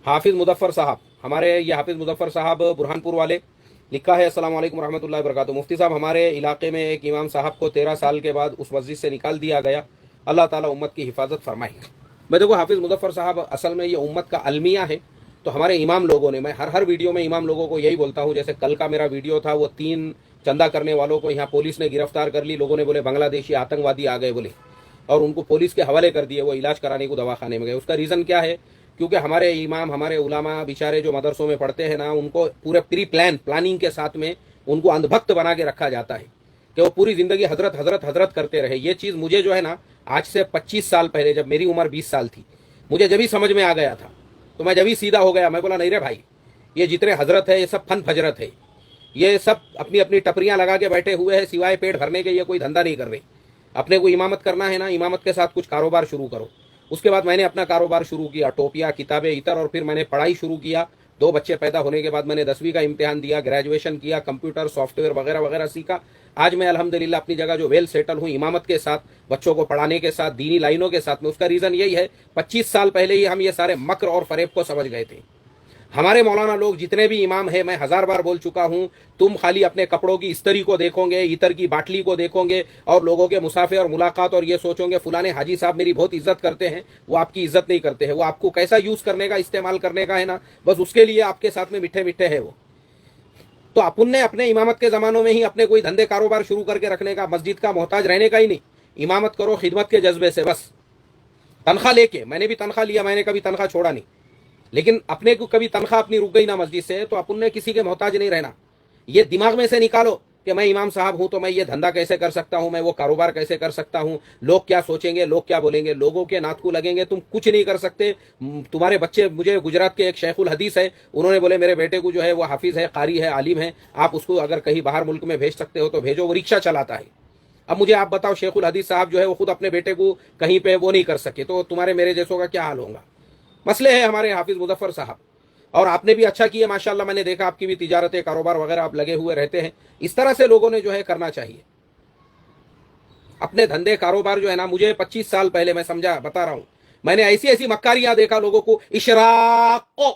हाफिज़ मुज़फ़्फ़र साहब, हमारे ये हाफिज़ मुज़फ़्फ़र साहब बुरहानपुर वाले, लिखा है अस्सलाम वालेकुम रहमतुल्लाहि व बरकातुहू। मुफ्ती साहब, हमारे इलाके में एक इमाम साहब को 13 साल के बाद उस मस्जिद से निकाल दिया गया। अल्लाह ताला उम्मत की हिफाजत फरमाए। मैं देखो हाफिज़ मुज़फ़्फ़र साहब असल में ये उम्मत का अलमिया है। तो हमारे इमाम लोगों ने, मैं हर वीडियो में इमाम लोगों को यही बोलता हूँ, जैसे कल का मेरा वीडियो था, वो 3 चंदा करने वालों को यहाँ पुलिस ने गिरफ्तार कर ली। लोगों ने बोले बांग्लादेशी आतंकवादी आ गए बोले, और उनको पुलिस के हवाले कर दिए। वो इलाज कराने को दवाखाने में गए। उसका रीज़न क्या है? क्योंकि हमारे इमाम, हमारे उलामा बेचारे जो मदरसों में पढ़ते हैं ना, उनको पूरे प्लानिंग के साथ में उनको अंधभक्त बना के रखा जाता है कि वो पूरी ज़िंदगी हजरत हजरत हजरत करते रहे। ये चीज़ मुझे जो है ना, आज से 25 साल पहले, जब मेरी उम्र 20 साल थी, मुझे जब ही समझ में आ गया था, तो मैं जब ही सीधा हो गया। मैं बोला नहीं रे भाई, ये जितने हजरत है ये सब फन फजरत है। ये सब अपनी अपनी टपरियाँ लगा के बैठे हुए हैं, सिवाय पेट भरने के ये कोई धंधा नहीं कर रहे। अपने को इमामत करना है ना, इमामत के साथ कुछ कारोबार शुरू करो। उसके बाद मैंने अपना कारोबार शुरू किया, टोपियाँ, किताबें, इतर, और फिर मैंने पढ़ाई शुरू किया। 2 बच्चे पैदा होने के बाद मैंने 10वीं का इम्तिहान दिया, ग्रेजुएशन किया, कंप्यूटर, सॉफ्टवेयर वगैरह वगैरह सीखा। आज मैं अल्हम्दुलिल्लाह अपनी जगह जो वेल सेटल हूँ, इमामत के साथ, बच्चों को पढ़ाने के साथ, दीनी लाइनों के साथ में। उसका रीज़न यही है, 25 साल पहले ही हम ये सारे मक्र और फरेब को समझ गए थे। हमारे मौलाना लोग जितने भी इमाम हैं, मैं 1000 बार बोल चुका हूं, तुम खाली अपने कपड़ों की इस्त्री को देखोगे, इतर की बाटली को देखोगे, और लोगों के मुसाफे और मुलाकात, और ये सोचोगे फलाने हाजी साहब मेरी बहुत इज्जत करते हैं। वो आपकी इज्जत नहीं करते हैं। वो आपको कैसा यूज करने का, इस्तेमाल करने का है ना, बस उसके लिए आपके साथ में मिठे मिठे है वो। तो अपन ने अपने इमामत के ज़मानों में ही अपने कोई धंधे कारोबार शुरू करके रखने का, मस्जिद का मोहताज रहने का ही नहीं। इमामत करो खिदमत के जज्बे से, बस तनख्वाह लेके। मैंने भी तनख्वाह लिया, मैंने कभी तनख्वाह छोड़ा नहीं। लेकिन अपने को कभी तनख्वाह अपनी रुक गई ना मस्जिद से, तो अपन ने किसी के मोहताज नहीं रहना। ये दिमाग में से निकालो कि मैं इमाम साहब हूं तो मैं ये धंधा कैसे कर सकता हूं, मैं वो कारोबार कैसे कर सकता हूं, लोग क्या सोचेंगे, लोग क्या बोलेंगे, लोगों के नातकू लगेंगे, तुम कुछ नहीं कर सकते। तुम्हारे बच्चे, मुझे गुजरात के एक शेखुल हदीस है, उन्होंने बोले मेरे बेटे को जो है वो हाफिज है, कारी है, आलिम है, आप उसको अगर कहीं बाहर मुल्क में भेज सकते हो तो भेजो, वो रिक्शा चलाता है। अब मुझे आप बताओ, शेखुल हदीस साहब जो है वो खुद अपने बेटे को कहीं पे वो नहीं कर सके, तो तुम्हारे मेरे जैसों का क्या हाल होगा। मसले है हमारे हाफिज मुज़फ़्फ़र साहब। और आपने भी अच्छा किया माशाल्लाह, मैंने देखा आपकी भी तिजारतें, कारोबार वगैरह आप लगे हुए रहते हैं। इस तरह से लोगों ने जो है करना चाहिए अपने धंधे कारोबार जो है ना। मुझे 25 साल पहले, मैं समझा बता रहा हूं, मैंने ऐसी ऐसी मक्कारियां देखा लोगों को। इशराक को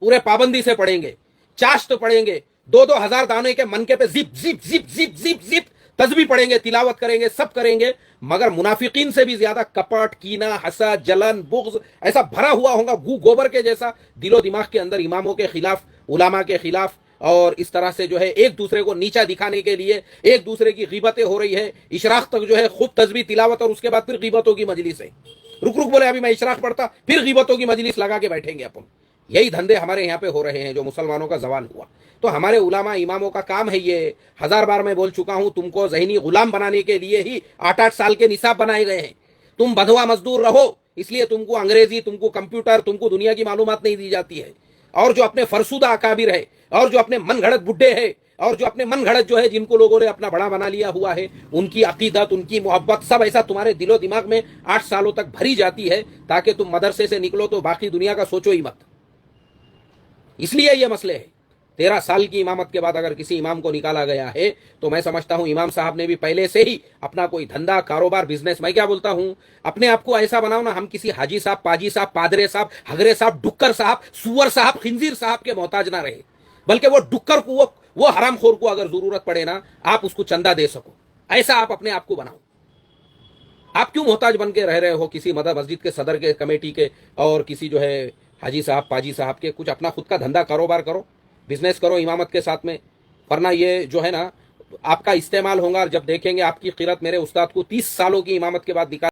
पूरे पाबंदी से पढ़ेंगे, चाश्त पढ़ेंगे, 2-2 हजार दाने के मनके पे जिप जिप जिप जिप जिप जिप तस्बीह पढ़ेंगे, तिलावत करेंगे, सब करेंगे, मगर मुनाफिकीन से भी ज्यादा कपट, कीना, हसद, जलन, बुग़्ज़ ऐसा भरा हुआ होगा, गू गोबर के जैसा दिलो दिमाग के अंदर, इमामों के खिलाफ, उलामा के खिलाफ। और इस तरह से जो है एक दूसरे को नीचा दिखाने के लिए एक दूसरे की गीबतें हो रही है। इशराक तक जो है खूब तस्बीह, तिलावत, और उसके बाद फिर गीबतों की मजलिस है। रुक रुक बोले अभी मैं इशराक पढ़ता, फिर गीबतों की मजलिस लगा के बैठेंगे अपन। यही धंधे हमारे यहाँ पे हो रहे हैं, जो मुसलमानों का जवाल हुआ। तो हमारे उलामा इमामों का काम है ये। 1000 बार मैं बोल चुका हूं, तुमको ज़हनी गुलाम बनाने के लिए ही 8-8 साल के निसाब बनाए गए हैं। तुम बंधुआ मजदूर रहो, इसलिए तुमको अंग्रेजी, तुमको कंप्यूटर, तुमको दुनिया की मालूमात नहीं दी जाती है। और जो अपने फरसुदा अकाबिर है, और जो अपने मन घड़त बुड्ढे हैं, और जो अपने मन घड़त जो है, जिनको लोगों ने अपना बड़ा बना लिया हुआ है, उनकी अकीदत, उनकी मोहब्बत, सब ऐसा तुम्हारे दिलो दिमाग में 8 सालों तक भरी जाती है, ताकि तुम मदरसे से निकलो तो बाकी दुनिया का सोचो ही मत। इसलिए ये मसले है। 13 साल की इमामत के बाद अगर किसी इमाम को निकाला गया है, तो मैं समझता हूं इमाम साहब ने भी पहले से ही अपना कोई धंधा, कारोबार, बिजनेस, मैं क्या बोलता हूं, अपने आप को ऐसा बनाओ ना, हम किसी हाजी साहब, पाजी साहब, पादरे साहब, हगरे साहब, डुक्कर साहब, सुअर साहब, खिंजीर साहब के मोहताज ना रहे। बल्कि वो डुक्कर को, वो हरामखोर को अगर जरूरत पड़े ना, आप उसको चंदा दे सको, ऐसा आप अपने आप को बनाओ। आप क्यों मोहताज बन के रह रहे हो किसी मस्जिद के सदर के, कमेटी के, और किसी जो है हाजी साहब, पाजी साहब के। कुछ अपना खुद का धंधा कारोबार करो, बिजनेस करो इमामत के साथ में। वरना ये जो है ना, आपका इस्तेमाल होगा। जब देखेंगे आपकी क़िरत, मेरे उस्ताद को 30 सालों की इमामत के बाद निकाल